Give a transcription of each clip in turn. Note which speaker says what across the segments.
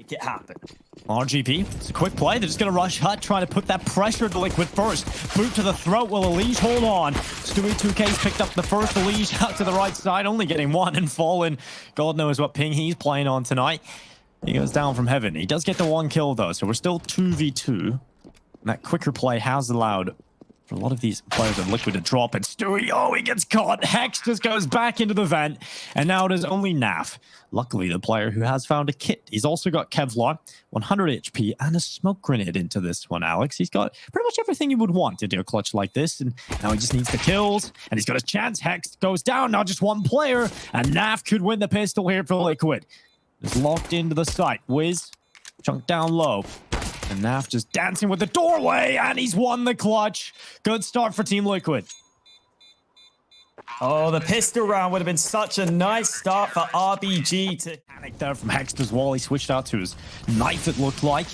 Speaker 1: make it happen.
Speaker 2: RGB, it's a quick play. They're just going to rush Hut, trying to put that pressure to Liquid first. Boot to the throat. Will EliGE hold on? Stewie2K's picked up the first. EliGE out to the right side, only getting one and fallen. God knows what ping he's playing on tonight. He goes down from heaven. He does get the one kill, though, so we're still 2v2. And that quicker play has allowed for a lot of these players of Liquid to drop. And Stewie, oh, he gets caught. HexT just goes back into the vent. And now it is only Naf. Luckily, the player who has found a kit. He's also got Kevlar, 100 HP, and a smoke grenade into this one, Alex. He's got pretty much everything you would want to do a clutch like this. And now he just needs the kills. And he's got a chance. HexT goes down. Now just one player. And Naf could win the pistol here for Liquid. Just locked into the site. Wiz, chunked down low. And Naf just dancing with the doorway, and he's won the clutch. Good start for Team Liquid.
Speaker 1: Oh, the pistol round would have been such a nice start for RBG to
Speaker 2: panic there from HexT as well. He switched out to his knife, it looked like.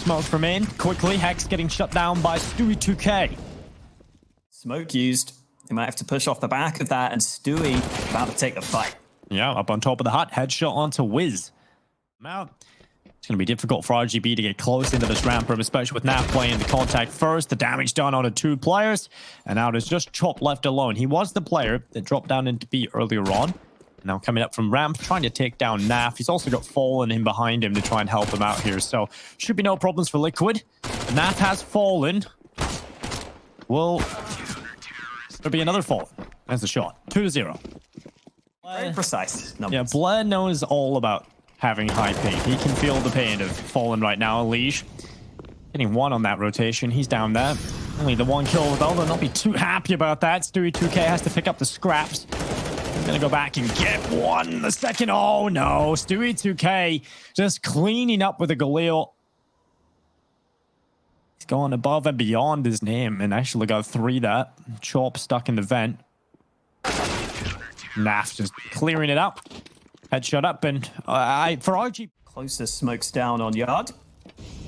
Speaker 2: Smoke from in. Quickly, HexT getting shut down by Stewie2K.
Speaker 1: Smoke used. They might have to push off the back of that, and Stewie about to take the fight.
Speaker 2: Yeah, up on top of the hut. Headshot onto Wiz. Now, it's going to be difficult for RGB to get close into this ramp room, especially with Naf playing the contact first. The damage done onto two players. And now there's just Chop left alone. He was the player that dropped down into B earlier on. Now coming up from ramp, trying to take down Naf. He's also got Fallen in behind him to try and help him out here. So, should be no problems for Liquid. Naf has fallen. Will there be another Fallen? That's the shot. 2-0.
Speaker 1: Very precise numbers.
Speaker 2: Yeah, Bled knows all about having high ping. He can feel the pain of Fallen right now. EliGE getting one on that rotation. He's down there. Only the one kill, though. They'll not be too happy about that. Stewie2K has to pick up the scraps. He's gonna go back and get one. The second. Oh no. Stewie2K just cleaning up with a Galil. He's going above and beyond his name and actually got 3 there. Chop stuck in the vent. Naf just clearing it up. Headshot up, and for RG.
Speaker 1: Closest smokes down on yard.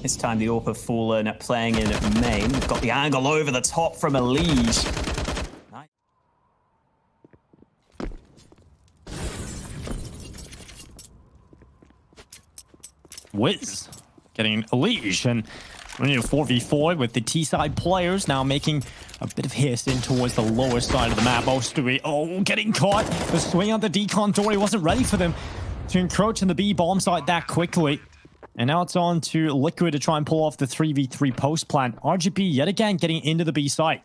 Speaker 1: This time the AWP have fallen at playing in main. Got the angle over the top from EliGE. Nice.
Speaker 2: Wiz getting EliGE, and 4v4 with the T-side players now making a bit of haste in towards the lower side of the map. Oh, Stewie, oh, getting caught. The swing on the decon door. He wasn't ready for them to encroach in the B bomb site that quickly. And now it's on to Liquid to try and pull off the 3v3 post plant. RGB yet again getting into the B site.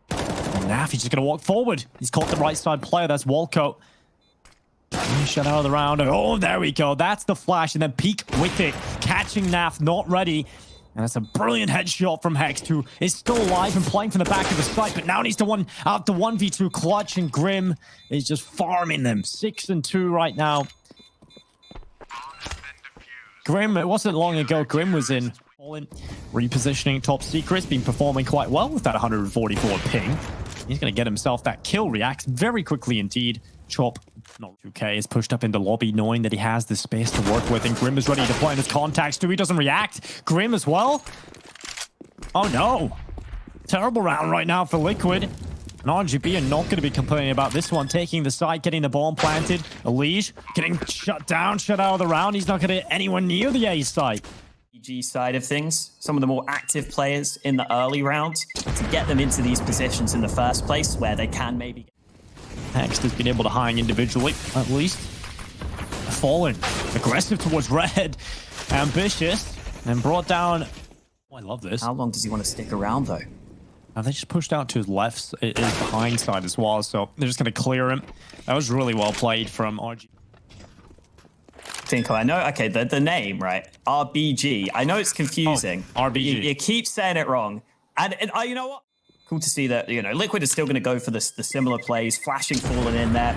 Speaker 2: And Naf, he's just going to walk forward. He's caught the right side player. That's Walco. Shut out of the round. Oh, there we go. That's the flash. And then peek with it. Catching Naf, not ready. And that's a brilliant headshot from HexT, who is still alive and playing from the back of the site, but now needs to out the 1v2 clutch, and Grim is just farming them. 6-2 right now. Grim, it wasn't long ago, Grim was in repositioning top secrets, been performing quite well with that 144 ping. He's going to get himself that kill, reacts very quickly indeed. Chop, not 2K, is pushed up into lobby knowing that he has the space to work with, and Grim is ready to play in his contacts. Stewie doesn't react. Grim as well. Oh no. Terrible round right now for Liquid. And RGB are not going to be complaining about this one. Taking the side, getting the bomb planted. EliGE getting shut down, shut out of the round. He's not going to get anyone near the A site.
Speaker 1: RBG side of things, some of the more active players in the early rounds, to get them into these positions in the first place where they can maybe...
Speaker 2: HexT has been able to hang individually, at least. Fallen, aggressive towards red, ambitious, and brought down... Oh, I love this.
Speaker 1: How long does he want to stick around, though?
Speaker 2: Now they just pushed out to his left, his behind side as well, so they're just going to clear him. That was really well played from RG.
Speaker 1: Tinko, I know, okay, the name, right? RBG. I know it's confusing.
Speaker 2: Oh, RBG.
Speaker 1: You keep saying it wrong. And you know what? Cool to see that, you know, Liquid is still going to go for the similar plays, flashing Fallen in there,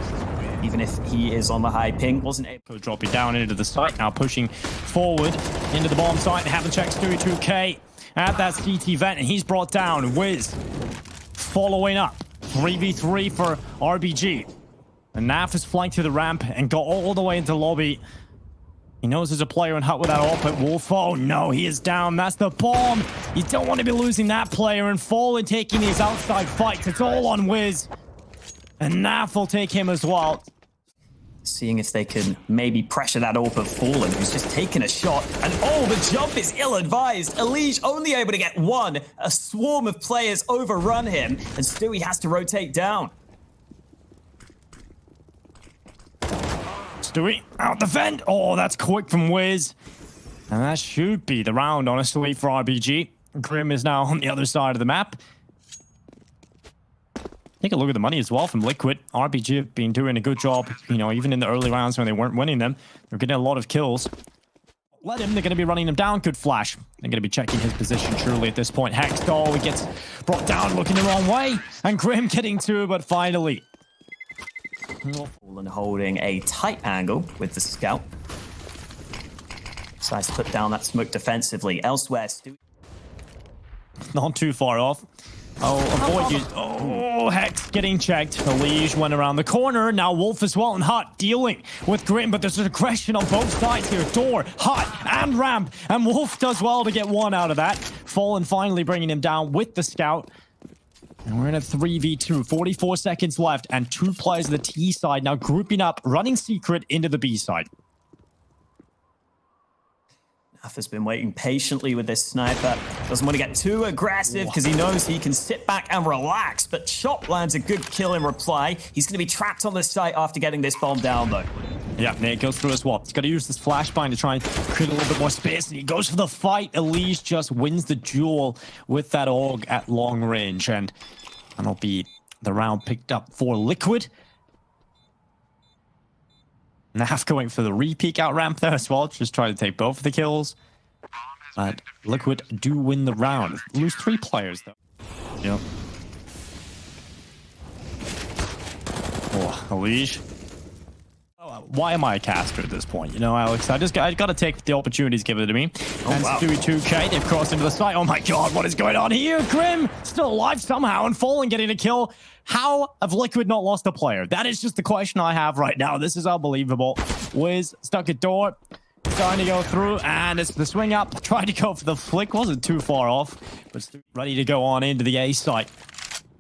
Speaker 1: even if he is on the high ping. Wasn't able to
Speaker 2: drop it down into the site, now pushing forward into the bomb site and haven't checked Stewie2K at that CT vent, and he's brought down. Wiz following up. 3v3 for RBG. And Naf is flying through the ramp and got all the way into lobby. He knows there's a player in hut with that AWP at Wolffe. Oh no, he is down. That's the bomb. You don't want to be losing that player, and Fallen taking these outside fights. It's all on Wiz. And Naf will take him as well.
Speaker 1: seeing if they can maybe pressure that AWP of Fallen, who's just taken a shot. And oh, the jump is ill-advised. EliGE only able to get one. A swarm of players overrun him, and Stewie has to rotate down.
Speaker 2: Stewie out the vent. Oh, that's quick from Wiz. And that should be the round, honestly, for RBG. KRIMZ is now on the other side of the map. Take a look at the money as well from Liquid. RBG have been doing a good job, you know, even in the early rounds when they weren't winning them. They're getting a lot of kills. Let him, they're going to be running him down. Good flash. They're going to be checking his position surely at this point. HexT, oh, he gets brought down looking the wrong way. And KRIMZ getting two, but finally.
Speaker 1: Fallen holding a tight angle with the scout. Decides to put down that smoke defensively. Elsewhere, Stewie.
Speaker 2: Not too far off. Oh, avoid you. Oh, HexT getting checked. EliGE went around the corner. Now Wolffe as well and Hut dealing with KRIMZ, but there's aggression on both sides here. Door, Hut, and Ramp. And Wolffe does well to get one out of that. Fallen finally bringing him down with the scout. And we're in a 3v2. 44 seconds left. And two players of the T side now grouping up, running secret into the B side.
Speaker 1: Has been waiting patiently with this sniper. Doesn't want to get too aggressive because he knows he can sit back and relax. But Chop lands a good kill in reply. He's going to be trapped on the site after getting this bomb down, though.
Speaker 2: Yeah, Nate goes through as well. He's got to use this flashbang to try and create a little bit more space. And he goes for the fight. EliGE just wins the duel with that AUG at long range. And that'll be the round picked up for Liquid. Naf going for the re-peek out ramp there as well. Just trying to take both of the kills. But Liquid do win the round. Lose 3 players, though. Yep. Oh, EliGE. Why am I a caster at this point? You know, Alex, I got to take the opportunities given to me. And
Speaker 1: wow.
Speaker 2: Stewie 2K, they've crossed into the site. Oh my god, what is going on here? KRIMZ still alive somehow and Fallen getting a kill. How have Liquid not lost a player? That is just the question I have right now. This is unbelievable. Wiz stuck at door, trying to go through, and it's the swing up. Tried to go for the flick, wasn't too far off, but ready to go on into the A site.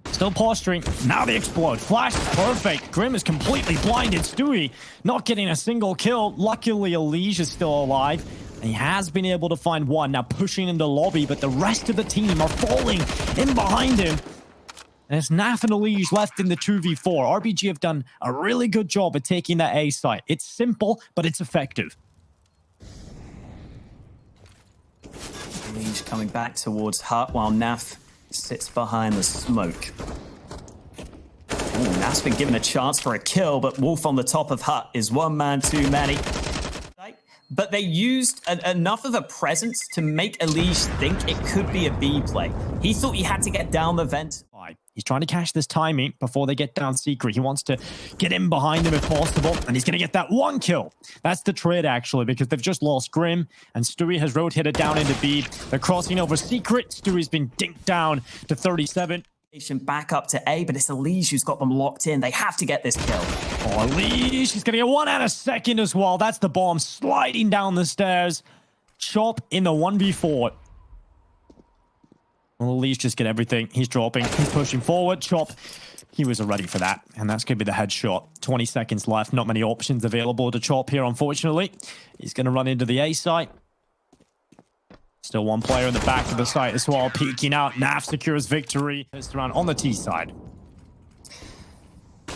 Speaker 2: Still posturing. Now they explode. Flash is perfect. KRIMZ is completely blinded. Stewie not getting a single kill. Luckily, EliGE is still alive. And he has been able to find one. Now pushing into lobby, but the rest of the team are falling in behind him. And it's Naf and EliGE left in the 2v4. RBG have done a really good job at taking that A site. It's simple, but it's effective.
Speaker 1: EliGE coming back towards Hut while Naf sits behind the smoke. Ooh, Naf's been given a chance for a kill, but Wolffe on the top of Hut is one man too many. But they used enough of a presence to make EliGE think it could be a B play. He thought he had to get down the vent.
Speaker 2: He's trying to catch this timing before they get down secret. He wants to get in behind him if possible, and he's going to get that one kill. That's the trade, actually, because they've just lost KRIMZ, and Stewie has rotated down into B. They're crossing over secret. Stewie's been dinked down to 37.
Speaker 1: Back up to A, but it's EliGE who's got them locked in. They have to get this kill.
Speaker 2: Oh, EliGE, he's going to get one out of second as well. That's the bomb sliding down the stairs. Chop in the 1v4. Well, EliGE just get everything. He's dropping. He's pushing forward. Chop. He was ready for that. And that's going to be the headshot. 20 seconds left. Not many options available to Chop here, unfortunately. He's going to run into the A site. Still one player in the back of the site as well. Peeking out. Naf secures victory. It's around on the T side.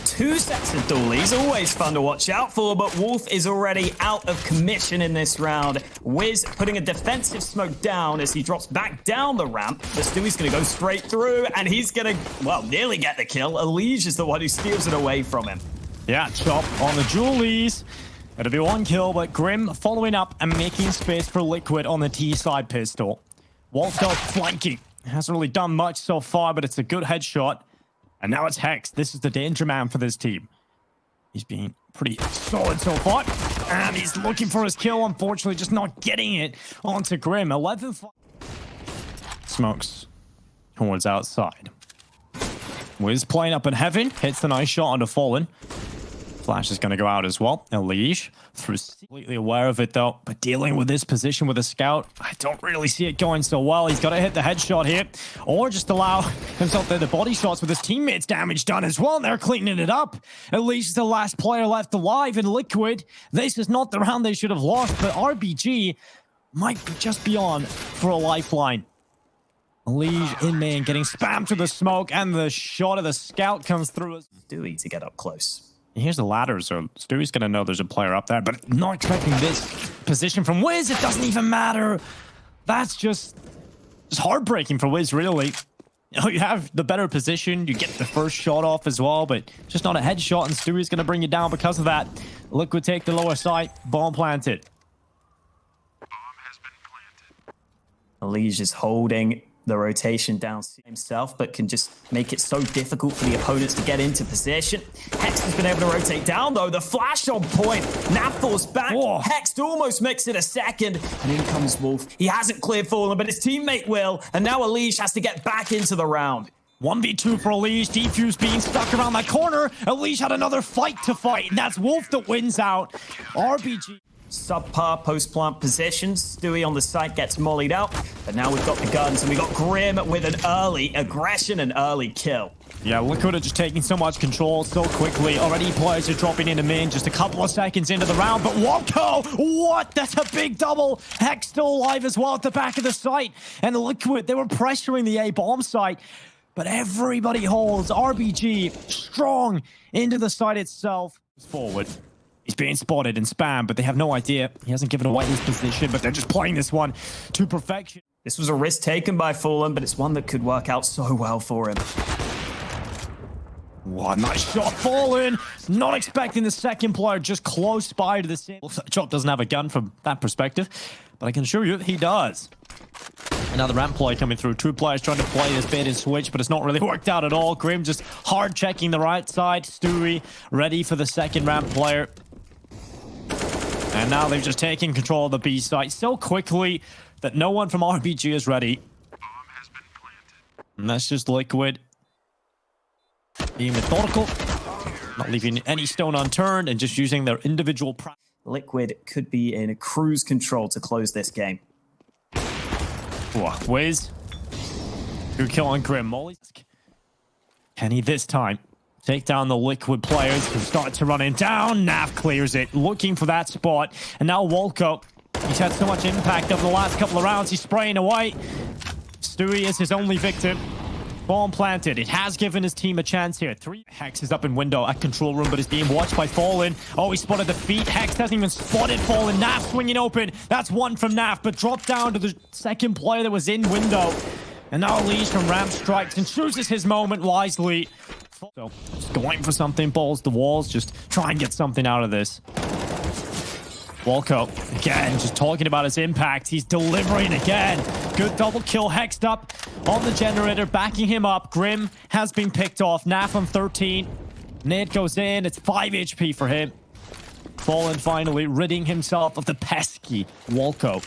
Speaker 1: 2 sets of dualies, always fun to watch out for, but Wolffe is already out of commission in this round. Wiz putting a defensive smoke down as he drops back down the ramp. The Stewie's going to go straight through, and he's going to, well, nearly get the kill. EliGE is the one who steals it away from him.
Speaker 2: Yeah, Chop on the dualies. It'll be one kill, but KRIMZ following up and making space for Liquid on the T side pistol. Walco flanking. Hasn't really done much so far, but it's a good headshot. And now it's HexT. This is the danger man for this team. He's been pretty solid so far. And he's looking for his kill, unfortunately, just not getting it onto KRIMZ. 11 smokes towards outside. Wiz playing up in heaven. Hits the nice shot onto Fallen. Flash is going to go out as well. EliGE, completely aware of it though, but dealing with this position with a scout, I don't really see it going so well. He's got to hit the headshot here, or just allow himself the body shots with his teammates damage done as well. They're cleaning it up. EliGE is the last player left alive in Liquid. This is not the round they should have lost, but RBG might just be on for a lifeline. EliGE in main, getting spammed to the smoke, and the shot of the scout comes through.
Speaker 1: Stewie to get up close.
Speaker 2: Here's the ladder, so Stewie's going to know there's a player up there, but not expecting this position from Wiz. It doesn't even matter. That's just heartbreaking for Wiz, really. You know, you have the better position, you get the first shot off as well, but just not a headshot, and Stewie's going to bring you down because of that. Liquid take the lower side, bomb planted.
Speaker 1: EliGE is holding the rotation down himself, but can just make it so difficult for the opponents to get into position. HexT has been able to rotate down, though. The flash on point. Naf falls back.
Speaker 2: Whoa.
Speaker 1: HexT almost makes it a second. And in comes Wolffe. He hasn't cleared Fallen, but his teammate will. And now EliGE has to get back into the round.
Speaker 2: 1v2 for EliGE. Defuse being stuck around that corner. EliGE had another fight to fight, and that's Wolffe that wins out. RBG.
Speaker 1: Subpar post-plant positions. Stewie on the site gets mollied out. But now we've got the guns, and we've got Grim with an early aggression and early kill.
Speaker 2: Yeah, Liquid are just taking so much control so quickly. Already players are dropping in and in just a couple of seconds into the round. But Walco, what? That's a big double. HexT still alive as well at the back of the site. And Liquid, they were pressuring the A-bomb site. But everybody holds. RBG strong into the site itself. Forward. He's being spotted and spammed, but they have no idea. He hasn't given away his position, but they're just playing this one to perfection.
Speaker 1: This was a risk taken by Fallen, but it's one that could work out so well for him.
Speaker 2: What a nice shot, Fallen. Not expecting the second player just close by to the center. Chop doesn't have a gun from that perspective, but I can assure you he does. Another ramp ploy coming through. Two players trying to play this bait and switch, but it's not really worked out at all. Grim just hard checking the right side. Stewie ready for the second ramp player. And now they've just taken control of the B site so quickly that no one from RBG is ready. And that's just Liquid being methodical, not leaving any stone unturned, and just using their individual practice.
Speaker 1: Liquid could be in a cruise control to close this game.
Speaker 2: Wiz. Good kill on Grim. Magisk. Can he this time take down the Liquid players who start to run him down? Naf clears it, looking for that spot. And now Walco. He's had so much impact over the last couple of rounds. He's spraying away. Stewie is his only victim. Bomb planted. It has given his team a chance here. HexT is up in window at control room, but is being watched by Fallen. Oh, he spotted the feet. HexT hasn't even spotted Fallen. Naf swinging open. That's one from Naf, but dropped down to the second player that was in window. And now EliGE from ramp strikes and chooses his moment wisely. So, just going for something, balls the walls, just try and get something out of this. Walco, again, just talking about his impact. He's delivering again. Good double kill. HexT up on the generator, backing him up. Grim has been picked off. Naf on 13. Nade goes in. It's 5 HP for him. Fallen finally ridding himself of the pesky Walco.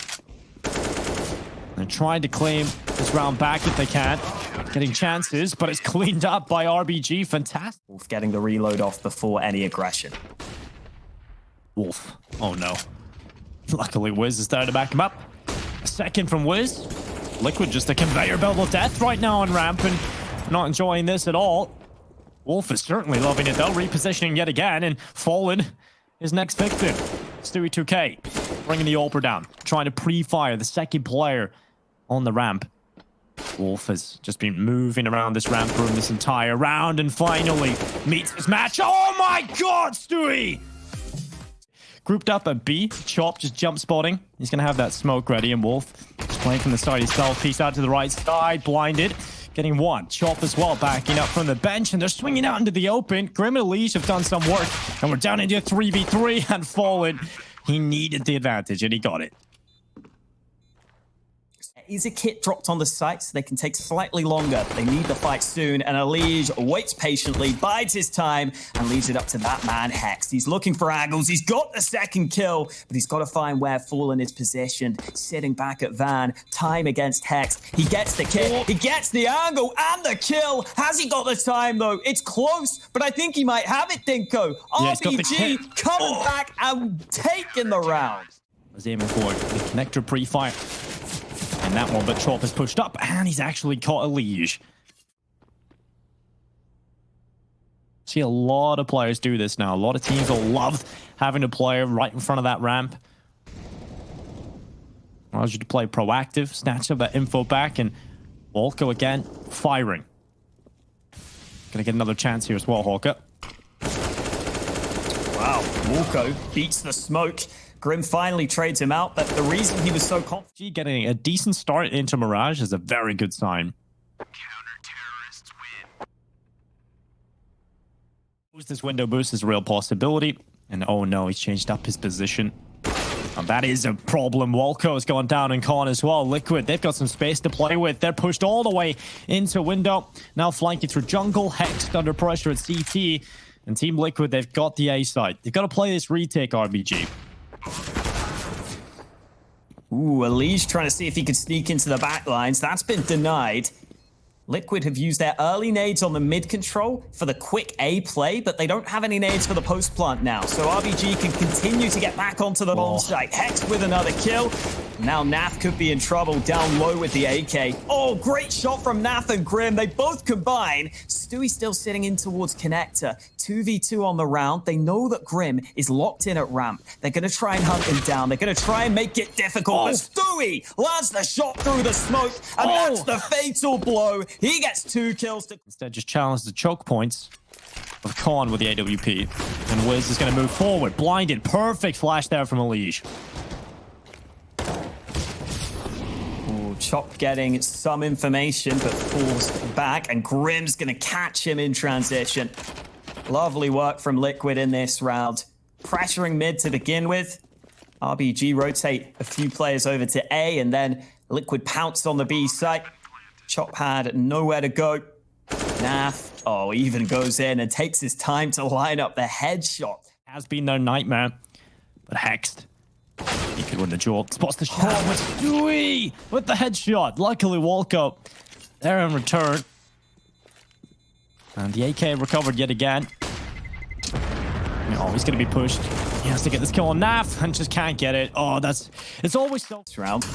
Speaker 2: They're trying to claim this round back if they can. Getting chances, but it's cleaned up by RBG. Fantastic.
Speaker 1: Wolffe getting the reload off before any aggression.
Speaker 2: Wolffe. Oh no. Luckily Wiz is there to back him up. A second from Wiz. Liquid just a conveyor belt of death right now on ramp, and not enjoying this at all. Wolffe is certainly loving it though, repositioning yet again, and Fallen his next victim. Stewie 2K bringing the AWPer down, trying to pre-fire the second player on the ramp. Wolffe has just been moving around this ramp room this entire round, and finally meets his match. Oh my god, Stewie! Grouped up at B. Chop just jump spotting. He's going to have that smoke ready, and Wolffe just playing from the side himself. Piece out to the right side, blinded. Getting one. Chop as well, backing up from the bench, and they're swinging out into the open. Grim and EliGE have done some work, and we're down into a 3v3, and Fallen. He needed the advantage, and he got it.
Speaker 1: Is a kit dropped on the site, so they can take slightly longer. They need the fight soon, and EliGE waits patiently, bides his time, and leaves it up to that man, HexT. He's looking for angles. He's got the second kill, but he's got to find where Fallen is positioned. Sitting back at Van, time against HexT. He gets the kit, he gets the angle, and the kill. Has he got the time, though? It's close, but I think he might have it, Dinko.
Speaker 2: Yeah,
Speaker 1: RBG coming back and taking the round.
Speaker 2: Was aiming for the connector pre-fire. And that one, but Chop has pushed up, and he's actually caught EliGE. See a lot of players do this now. A lot of teams will love having a player right in front of that ramp. Allows you to play proactive, snatch up that info back, and Walco again, firing. Gonna get another chance here as well, Hawker.
Speaker 1: Wow, Walco beats the smoke. KRIMZ finally trades him out, but the reason he was so confident...
Speaker 2: Getting a decent start into Mirage is a very good sign.
Speaker 3: Counter-terrorists win.
Speaker 2: This window boost is a real possibility. And oh no, he's changed up his position. And that is a problem. Walco has gone down in con as well. Liquid, they've got some space to play with. They're pushed all the way into window. Now flanking through jungle. HexT under pressure at CT. And Team Liquid, they've got the A side. They've got to play this retake, RBG.
Speaker 1: Ooh, EliGE trying to see if he could sneak into the back lines. That's been denied. Liquid have used their early nades on the mid control for the quick A play, but they don't have any nades for the post plant now. So RBG can continue to get back onto the bomb site. HexT with another kill. Now Nath could be in trouble down low with the AK. Oh, great shot from Nath and KRIMZ. They both combine. Stewie still sitting in towards connector. 2v2 on the round. They know that KRIMZ is locked in at ramp. They're going to try and hunt him down. They're going to try and make it difficult. But Stewie lands the shot through the smoke, and that's the fatal blow. He gets 2 kills.
Speaker 2: Instead, just challenge the choke points of Con with the AWP. And Twistzz is going to move forward. Blinded. Perfect flash there from EliGE.
Speaker 1: Chop getting some information, but falls back, and KRIMZ gonna catch him in transition. Lovely work from Liquid in this round. Pressuring mid to begin with. RBG rotate a few players over to A, and then Liquid pounced on the B site. Chop had nowhere to go. Nath, even goes in and takes his time to line up the headshot.
Speaker 2: Has been their nightmare, but HexT, he could win the duel. Spots the shot with Stewie with the headshot. Luckily, Walco there in return. And the AK recovered yet again. Oh, he's going to be pushed. He has to get this kill on Nath and just can't get it. Oh, it's always so...
Speaker 1: This round.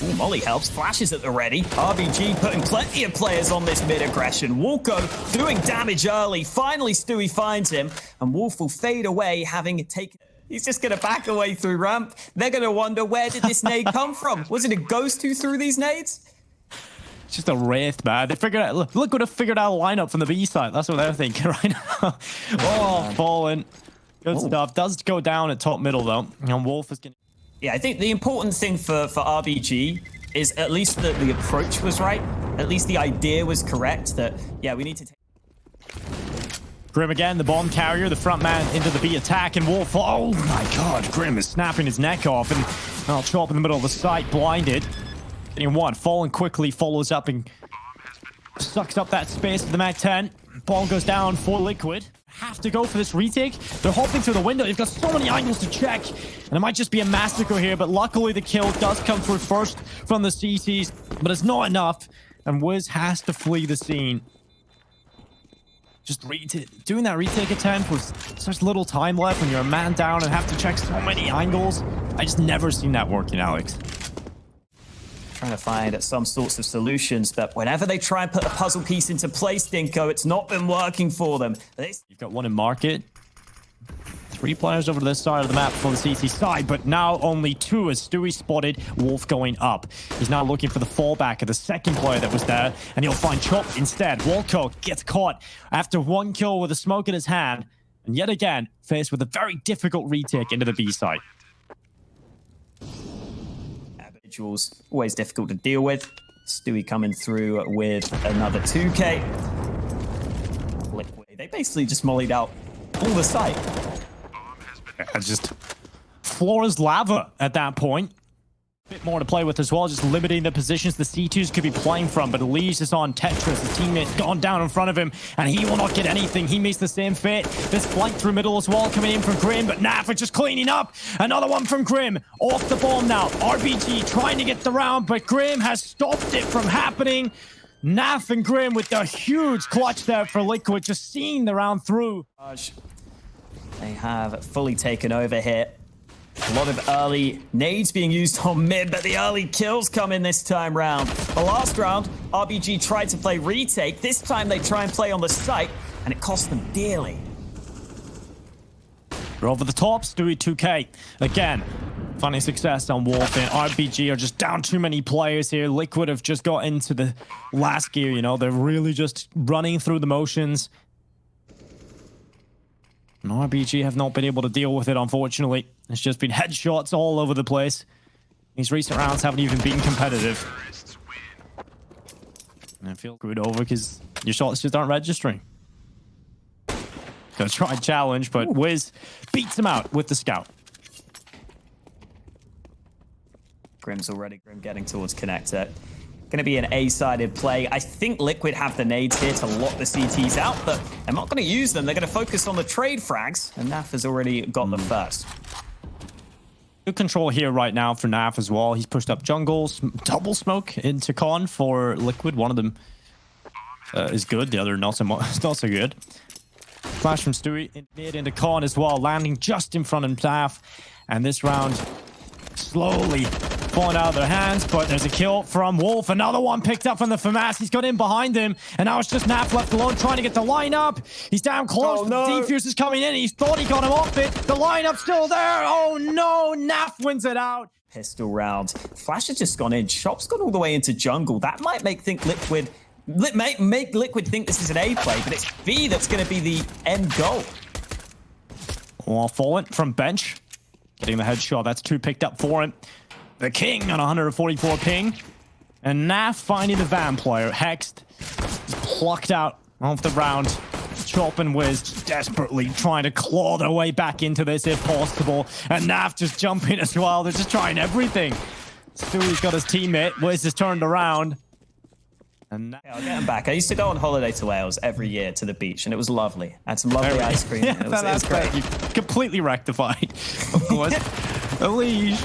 Speaker 1: Ooh, Molly helps. Flashes at the ready. RBG putting plenty of players on this mid-aggression. Walco doing damage early. Finally, Stewie finds him. And Wolffe will fade away, having taken... He's just going to back away through ramp. They're going to wonder, where did this nade come from? Was it a ghost who threw these nades?
Speaker 2: It's just a wraith, man. They figured out... Look what have figured out a lineup from the B side. That's what they're thinking right now. Fallen. Good stuff. Does go down at top middle, though. And Wolffe is going to...
Speaker 1: Yeah, I think the important thing for RBG is at least that the approach was right. At least the idea was correct that, yeah, we need to take...
Speaker 2: KRIMZ again, the bomb carrier, the front man into the B attack, and Wolffe, oh my god, KRIMZ is snapping his neck off, and I'll Chop in the middle of the site, blinded. Getting one, Fallen quickly follows up and sucks up that space at the Mag 10. Ball goes down for Liquid. Have to go for this retake. They're hopping through the window. They've got so many angles to check, and it might just be a massacre here, but luckily the kill does come through first from the CTs, but it's not enough, and Wiz has to flee the scene. Just doing that retake attempt with such little time left when you're a man down and have to check so many angles. I just never seen that working, Alex.
Speaker 1: Trying to find some sorts of solutions, but whenever they try and put a puzzle piece into place, Dinko, it's not been working for them.
Speaker 2: You've got one in market. 3 players over to this side of the map for the CT side, but now only 2 as Stewie spotted Wolffe going up. He's now looking for the fallback of the second player that was there, and he'll find Chop instead. Walco gets caught after 1 kill with a smoke in his hand, and yet again, faced with a very difficult retake into the B side.
Speaker 1: Individuals, always difficult to deal with. Stewie coming through with another 2K. Liquid, they basically just mollied out all the site.
Speaker 2: Just floor is lava at that point. Bit more to play with as well, just limiting the positions the C2s could be playing from. But EliGE is on Tetris. His teammate's gone down in front of him, and he will not get anything. He meets the same fate. This flank through middle as well coming in from Grim, but Naf is just cleaning up. Another one from Grim. Off the bomb now. RBG trying to get the round, but Grim has stopped it from happening. Naf and Grim with the huge clutch there for Liquid, just seeing the round through.
Speaker 1: They have fully taken over here. A lot of early nades being used on mid, but the early kills come in this time round. The last round, RBG tried to play retake. This time they try and play on the site, and it cost them dearly.
Speaker 2: We're over the top, Stewie 2K. Again, finding success on Wolffe, and RBG are just down too many players here. Liquid have just got into the last gear, you know. They're really just running through the motions. And RBG have not been able to deal with it, unfortunately. It's just been headshots all over the place. These recent rounds haven't even been competitive. And I feel good over because your shots just aren't registering. Gonna try and challenge, but Wiz beats him out with the scout.
Speaker 1: Grim's already getting towards connector. Going to be an A-sided play. I think Liquid have the nades here to lock the CTs out, but they're not going to use them. They're going to focus on the trade frags, and Naf has already got them first.
Speaker 2: Good control here right now for Naf as well. He's pushed up jungle, double smoke into con for Liquid. One of them is good, the other not so good. Flash from Stewie mid into con as well, landing just in front of Naf. And this round slowly falling out of their hands, but there's a kill from Wolffe. Another one picked up from the FAMAS. He's got in behind him, and now it's just Naf left alone trying to get the lineup. He's down close.
Speaker 1: Oh, no.
Speaker 2: Defuse is coming in. He thought he got him off it. The lineup's still there. Oh no, Naf wins it out.
Speaker 1: Pistol round. Flash has just gone in. Shop's gone all the way into jungle. That might make Liquid think this is an A play, but it's B that's going to be the end goal.
Speaker 2: Well, Fallen from bench, getting the headshot. That's 2 picked up for him. The King on 144 ping. And Naf finding the Van player. HexT is plucked out of the round. Chop and Wiz desperately trying to claw their way back into this if possible. And Naf just jumping as well. They're just trying everything. Stewie's got his teammate. Wiz has turned around. And
Speaker 1: I'll get him back. I used to go on holiday to Wales every year to the beach, and it was lovely. I had some lovely ice cream.
Speaker 2: Yeah,
Speaker 1: it was great.
Speaker 2: You completely rectified, of course. EliGE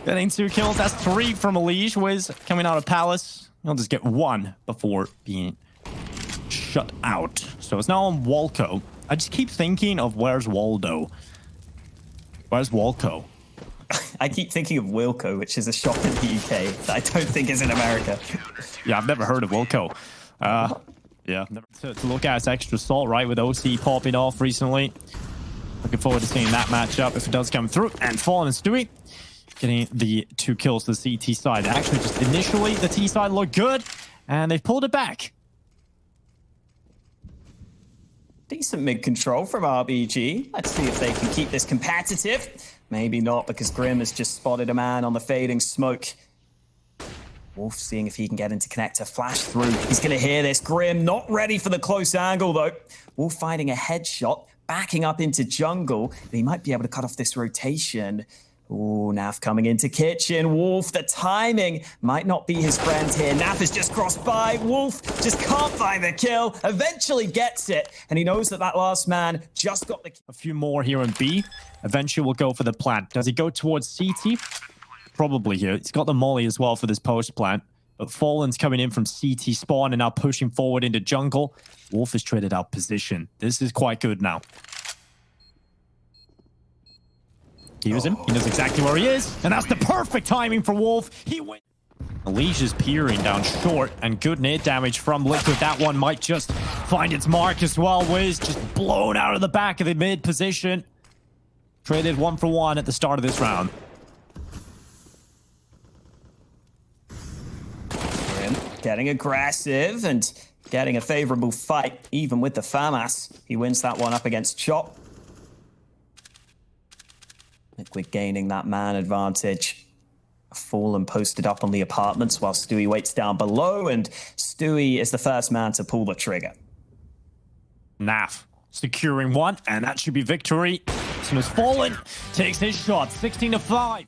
Speaker 2: getting 2 kills. That's 3 from EliGE. Wiz coming out of Palace. He'll just get 1 before being shut out. So it's now on Walco. I just keep thinking of where's Waldo? Where's Walco?
Speaker 1: I keep thinking of Wilco, which is a shop in the UK that I don't think is in America.
Speaker 2: Yeah, I've never heard of Walco. Yeah, never to look at. It's extra salt, right, with OC popping off recently. Looking forward to seeing that matchup if it does come through. And Fallen and Stewie getting the 2 kills to the CT side. Actually, just initially, the T side looked good, and they've pulled it back.
Speaker 1: Decent mid-control from RBG. Let's see if they can keep this competitive. Maybe not, because Grim has just spotted a man on the fading smoke. Wolffe seeing if he can get into connector. Flash through. He's going to hear this. Grim not ready for the close angle, though. Wolffe finding a headshot, backing up into jungle. He might be able to cut off this rotation. Ooh, Naf coming into kitchen. Wolffe, the timing might not be his friend here. Naf has just crossed by. Wolffe just can't find the kill. Eventually gets it. And he knows that that last man just got the kill.
Speaker 2: A few more here in B. Eventually we'll go for the plant. Does he go towards CT? Probably here. He's got the molly as well for this post plant. But Fallen's coming in from CT spawn and now pushing forward into jungle. Wolffe has traded out position. This is quite good now. He was him. He knows exactly where he is. And that's the perfect timing for Wolffe. He wins. EliGE is peering down short, and good nade damage from Liquid. That one might just find its mark as well. Wiz just blown out of the back of the mid position. Traded 1 for 1 at the start of this round.
Speaker 1: Getting aggressive and getting a favorable fight, even with the FAMAS. He wins that one up against Chop. Liquid gaining that man advantage. Fallen posted up on the apartments while Stewie waits down below, and Stewie is the first man to pull the trigger.
Speaker 2: Naf securing 1, and that should be victory. As soon as Fallen takes his shot, 16-5.